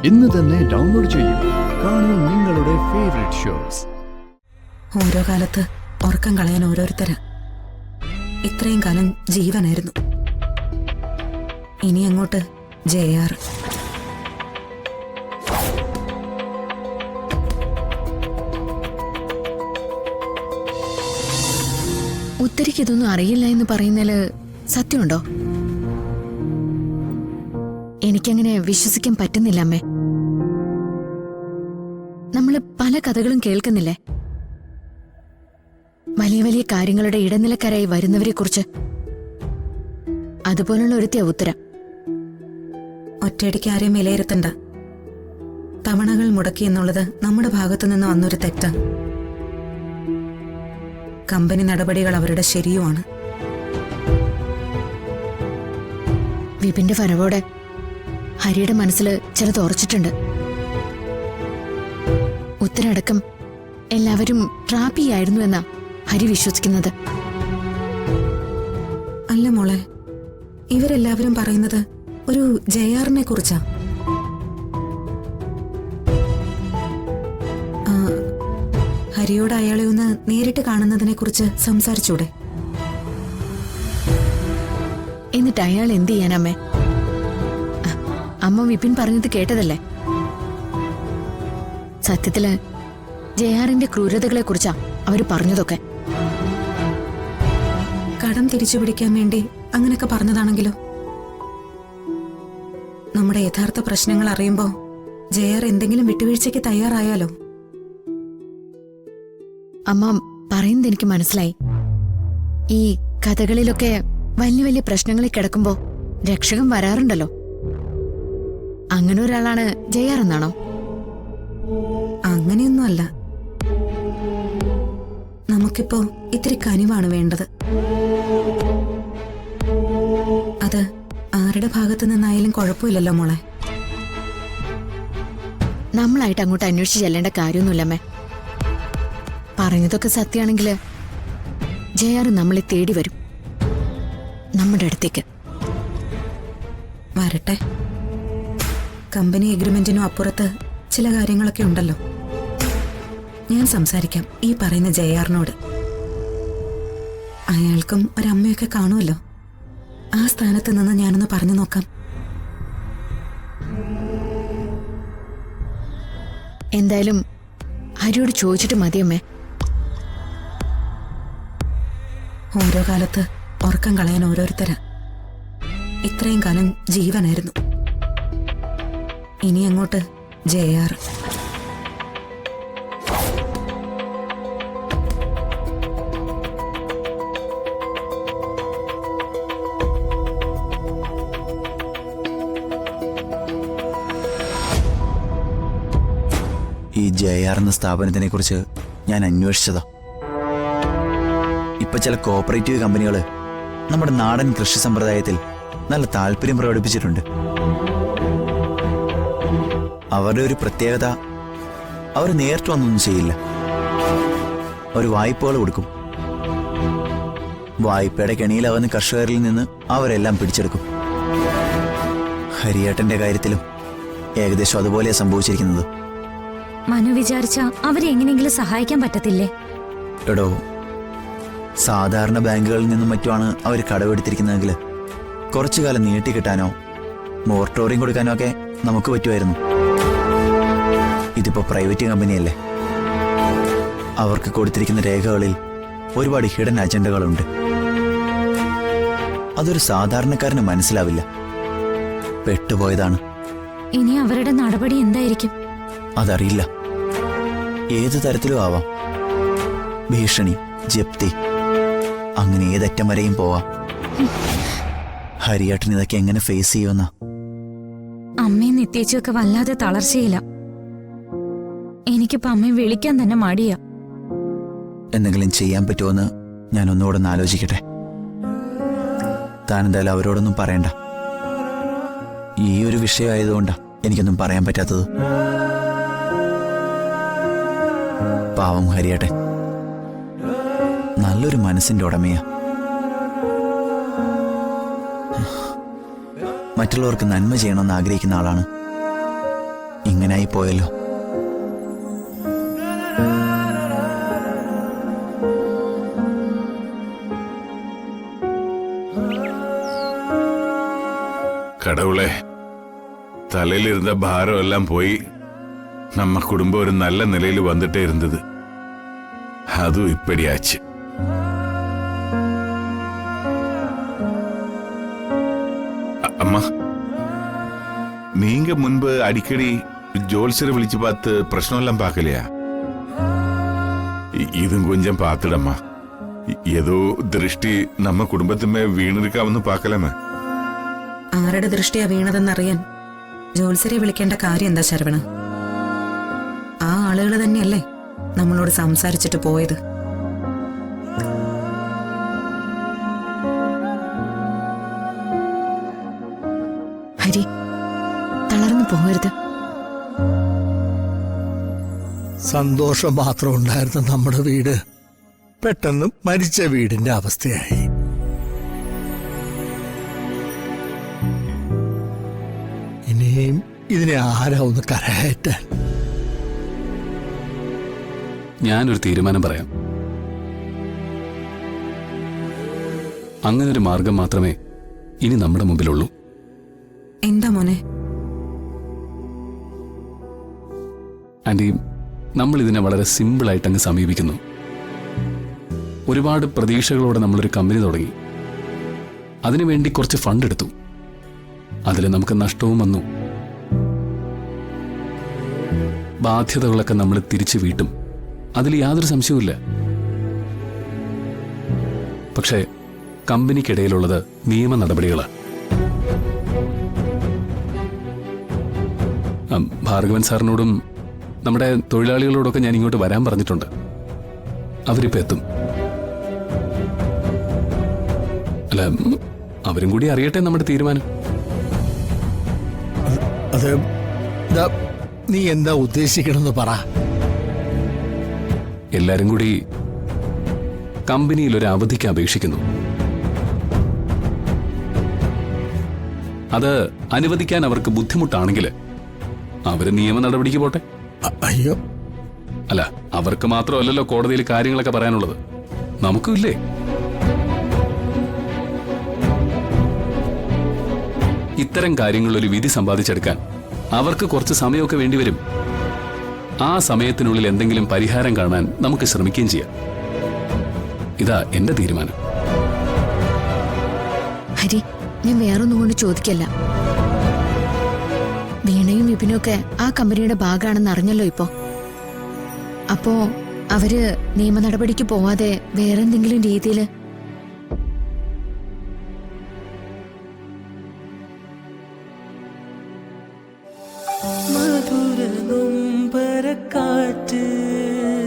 ഇന്ന് തന്നെ ഡൗൺലോഡ് ചെയ്യൂ. കാണൂ നിങ്ങളുടെ ഫേവറേറ്റ് ഷോസ്. ഓരോ കാലത്ത് ഉറക്കം കളയാൻ ഓരോരുത്തരാ. ഇത്രയും കാലം ജീവനായിരുന്നു. ഇനി അങ്ങോട്ട് JR. ഉത്തരിക്ക് ഇതൊന്നും അറിയില്ല എന്ന് പറയുന്നതില് സത്യമുണ്ടോ? എനിക്കങ്ങനെ വിശ്വസിക്കാൻ പറ്റുന്നില്ല അമ്മേ. നമ്മള് പല കഥകളും കേൾക്കുന്നില്ലേ, വലിയ വലിയ കാര്യങ്ങളുടെ ഇടനിലക്കാരായി വരുന്നവരെ കുറിച്ച്. അതുപോലുള്ള ഒരുത്തിയ ഉത്തരം. ഒറ്റയടിക്ക് ആരെയും വിലയിരുത്തണ്ട. തവണകൾ മുടക്കി എന്നുള്ളത് നമ്മുടെ ഭാഗത്തു നിന്ന് വന്നൊരു തെറ്റാ. കമ്പനി നടപടികൾ അവരുടെ ശരിയുമാണ്. വിപിന്റെ വരവോടെ ഹരിയുടെ മനസ്സിൽ ചിലത് ഉറച്ചിട്ടുണ്ട്. ഉത്തരടക്കം എല്ലാവരും ട്രാപ്പിയായിരുന്നു എന്നാ ഹരി വിശ്വസിക്കുന്നത്. അല്ല മോളെ, ഇവരെല്ലാവരും പറയുന്നത് ഒരു JRനെ കുറിച്ചാ. ഹരിയോട് അയാളെ ഒന്ന് നേരിട്ട് കാണുന്നതിനെ കുറിച്ച് സംസാരിച്ചൂടെ? എന്നിട്ട് അയാൾ എന്ത് ചെയ്യാനമ്മേ? അമ്മ വിപിൻ പറഞ്ഞത് കേട്ടതല്ലേ? സത്യത്തില് JRന്റെ ക്രൂരതകളെ കുറിച്ചാ അവര് പറഞ്ഞതൊക്കെ. കടം തിരിച്ചു പിടിക്കാൻ വേണ്ടി അങ്ങനെയൊക്കെ പറഞ്ഞതാണെങ്കിലോ? നമ്മുടെ യഥാർത്ഥ പ്രശ്നങ്ങൾ അറിയുമ്പോ JR എന്തെങ്കിലും വിട്ടുവീഴ്ചയ്ക്ക് തയ്യാറായാലോ? അമ്മ പറയുന്നത് എനിക്ക് മനസ്സിലായി. ഈ കഥകളിലൊക്കെ വലിയ വലിയ പ്രശ്നങ്ങളിൽ കിടക്കുമ്പോ രക്ഷകൻ വരാറുണ്ടല്ലോ. അങ്ങനെ ഒരാളാണ് JR എന്നാണോ? അങ്ങനെയൊന്നുമല്ല. നമുക്കിപ്പോ ഇത്തിരി കനിവാണ് വേണ്ടത്. അത് ആരുടെ ഭാഗത്തു നിന്നായാലും കുഴപ്പമില്ലല്ലോ മോളെ. നമ്മളായിട്ട് അങ്ങോട്ട് അന്വേഷിച്ച് ചെല്ലേണ്ട കാര്യമൊന്നുമില്ലമ്മേ. പറഞ്ഞതൊക്കെ സത്യമാണെങ്കില് JR നമ്മളെ തേടി വരും, നമ്മുടെ അടുത്തേക്ക് വരട്ടെ. കമ്പനി എഗ്രിമെന്റിനും അപ്പുറത്ത് ചില കാര്യങ്ങളൊക്കെ ഉണ്ടല്ലോ. ഞാൻ സംസാരിക്കാം ഈ പറയുന്ന JRനോട്. അയാൾക്കും ഒരമ്മയൊക്കെ കാണുമല്ലോ. ആ സ്ഥാനത്ത് നിന്ന് ഞാനൊന്ന് പറഞ്ഞു നോക്കാം. എന്തായാലും ഹരിയോട് ചോദിച്ചിട്ട് മതിയമ്മേ. ഓരോ കാലത്ത് ഉറക്കം കളയാൻ ഓരോരുത്തരാ. ഇത്രയും കാലം ജീവനായിരുന്നു. ഇനി അങ്ങോട്ട് JR. ഈ JR എന്ന സ്ഥാപനത്തിനെ കുറിച്ച് ഞാൻ അന്വേഷിച്ചതാ. ഇപ്പൊ ചില കോപ്പറേറ്റീവ് കമ്പനികൾ നമ്മുടെ നാടൻ കൃഷി സമ്പ്രദായത്തിൽ നല്ല താല്പര്യം പ്രകടിപ്പിച്ചിട്ടുണ്ട്. അവരുടെ ഒരു പ്രത്യേകത, അവർ നേരിട്ട് വന്നൊന്നും ചെയ്യില്ല. അവർ വായ്പകൾ കൊടുക്കും. വായ്പയുടെ കെണിയിലാവുന്ന കർഷകരിൽ നിന്ന് അവരെല്ലാം പിടിച്ചെടുക്കും. ഹരിയേട്ടന്റെ കാര്യത്തിലും ഏകദേശം അതുപോലെയാ സംഭവിച്ചിരിക്കുന്നത്. മനു വിചാരിച്ച അവരെ എങ്ങനെയെങ്കിലും സഹായിക്കാൻ പറ്റത്തില്ലേ? എടോ, സാധാരണ ബാങ്കുകളിൽ നിന്നും മറ്റുമാണ് അവർ കടമെടുത്തിരിക്കുന്നതെങ്കിൽ കുറച്ചു കാലം നീട്ടിക്കിട്ടാനോ മോർട്ടോറിയം കൊടുക്കാനോ ഒക്കെ നമുക്ക് പറ്റുമായിരുന്നു. ഇതിപ്പോ പ്രൈവറ്റ് കമ്പനിയല്ലേ. അവർക്ക് കൊടുത്തിരിക്കുന്ന രേഖകളിൽ ഒരുപാട് ഹിഡൻ അജണ്ടകളുണ്ട്. അതൊരു സാധാരണക്കാരന് മനസ്സിലാവില്ല. പെട്ടുപോയതാണ്. ഇനി അവരുടെ നടപടി എന്തായിരിക്കും? അതറിയില്ല. ഏത് തരത്തിലും ആവാം. ഭീഷണി, ജപ്തി, അങ്ങനെ ഏതറ്റം വരെയും പോവാം. ഹരിയേട്ടൻ ഇതൊക്കെ എങ്ങനെ ഫേസ് ചെയ്യുമെന്ന? അമ്മയും നിത്യേച്ചൊക്കെ വല്ലാതെ തളർച്ചയില്ല. എനിക്കിപ്പോ അമ്മയെ വിളിക്കാൻ തന്നെ മടിയാ. എന്തെങ്കിലും ചെയ്യാൻ പറ്റുമോന്ന് ഞാൻ ഒന്നുകൂടെ ആലോചിക്കട്ടെ. താൻ എന്തായാലും അവരോടൊന്നും പറയണ്ട. ഈ ഒരു വിഷയമായതുകൊണ്ടാ എനിക്കൊന്നും പറയാൻ പറ്റാത്തത്. പാവം ഹരിയേട്ടൻ നല്ലൊരു മനസ്സിന്റെ ഉടമയാ. മറ്റുള്ളവർക്ക് നന്മ ചെയ്യണമെന്ന് ആഗ്രഹിക്കുന്ന ആളാണ്. അങ്ങനായി പോയല്ലോ. கடவுளே, தலையில இருந்த பாரம் எல்லாம் போய் நம்ம குடும்பம் ஒரு நல்ல நிலையில வந்துட்டே இருந்தது. அதுவும் இப்படியாச்சு. அம்மா, நீங்க முன்பு அடிக்கடி ஜோல்சரை விழிச்சு பார்த்து பிரச்சனை எல்லாம் பார்க்கலையா? இதும் கொஞ்சம் பார்த்துடம்மா. ஏதோ ദൃഷ്ടി നമ്മ കുടുംബത്തിന്മേ വീണിരിക്കാമെന്ന് പാക്കലാമേ. ആരുടെ ദൃഷ്ടിയാ വീണതെന്നറിയാൻ ജോത്സരെ വിളിക്കേണ്ട കാര്യം എന്താ ശരവണ? ആ ആളുകൾ തന്നെയല്ലേ നമ്മളോട് സംസാരിച്ചിട്ട് പോയത്. ഹരി, തളർന്നു പോകരുത്. സന്തോഷം മാത്രം ഉണ്ടായിരുന്ന നമ്മുടെ വീട് പെട്ടെന്ന് മരിച്ച വീടിന്റെ അവസ്ഥയായി. ഇനിയും ഇതിനെ ആരാ ഒന്ന് കരയറ്റാൻ? ഞാനൊരു തീരുമാനം പറയാം. അങ്ങനൊരു മാർഗം മാത്രമേ ഇനി നമ്മുടെ മുമ്പിലുള്ളൂ. എന്താ മോനെ? ആൻറ്റി, നമ്മൾ ഇതിനെ വളരെ സിമ്പിളായിട്ട് അങ്ങ് സമീപിക്കുന്നു. ഒരുപാട് പ്രതീക്ഷകളോടെ നമ്മളൊരു കമ്പനി തുടങ്ങി. അതിനുവേണ്ടി കുറച്ച് ഫണ്ട് എടുത്തു. അതിൽ നമുക്ക് നഷ്ടവും വന്നു. ബാധ്യതകളൊക്കെ നമ്മൾ തിരിച്ചു വീട്ടും, അതിൽ യാതൊരു സംശയവുമില്ല. പക്ഷേ കമ്പനിക്കിടയിലുള്ളത് നിയമ നടപടികളാണ്. ഭാർഗവൻ സാറിനോടും നമ്മുടെ തൊഴിലാളികളോടൊക്കെ ഞാൻ ഇങ്ങോട്ട് വരാൻ പറഞ്ഞിട്ടുണ്ട്. അവരിപ്പോൾ എത്തും. അല്ല, അവരും കൂടി അറിയട്ടെ നമ്മുടെ തീരുമാനം. അത് നീ എന്താ ഉദ്ദേശിക്കണമെന്ന് പറ. എല്ലാരും കൂടി കമ്പനിയിൽ ഒരു അവധിക്ക് അപേക്ഷിക്കുന്നു. അത് അനുവദിക്കാൻ അവർക്ക് ബുദ്ധിമുട്ടാണെങ്കിൽ അവര് നിയമ നടപടിക്ക് പോട്ടെ. അയ്യോ, അല്ല, അവർക്ക് മാത്രമല്ലല്ലോ കോടതിയിൽ കാര്യങ്ങളൊക്കെ പറയാനുള്ളത്, നമുക്കും ഇല്ലേ? ഇത്തരം കാര്യങ്ങളിലൊരു വിധി സമ്പാദിച്ചെടുക്കാൻ അവർക്ക് കുറച്ച് സമയമൊക്കെ വേണ്ടിവരും. ആ സമയത്തിനുള്ളിൽ എന്തെങ്കിലും പരിഹാരം കാണാൻ നമുക്ക് ശ്രമിക്കുകയും ചെയ്യാം. ഇതാ എന്റെ തീരുമാനം. ഹരി, ഞാൻ വേറൊന്നും കൊണ്ട് ചോദിക്കല്ല. വീണയും വിപിനും ഒക്കെ ആ കമ്പനിയുടെ ഭാഗമാണെന്ന് അറിഞ്ഞല്ലോ ഇപ്പോ. അപ്പോ അവര് നിയമ നടപടിക്ക് പോവാതെ വേറെന്തെങ്കിലും രീതിയിൽ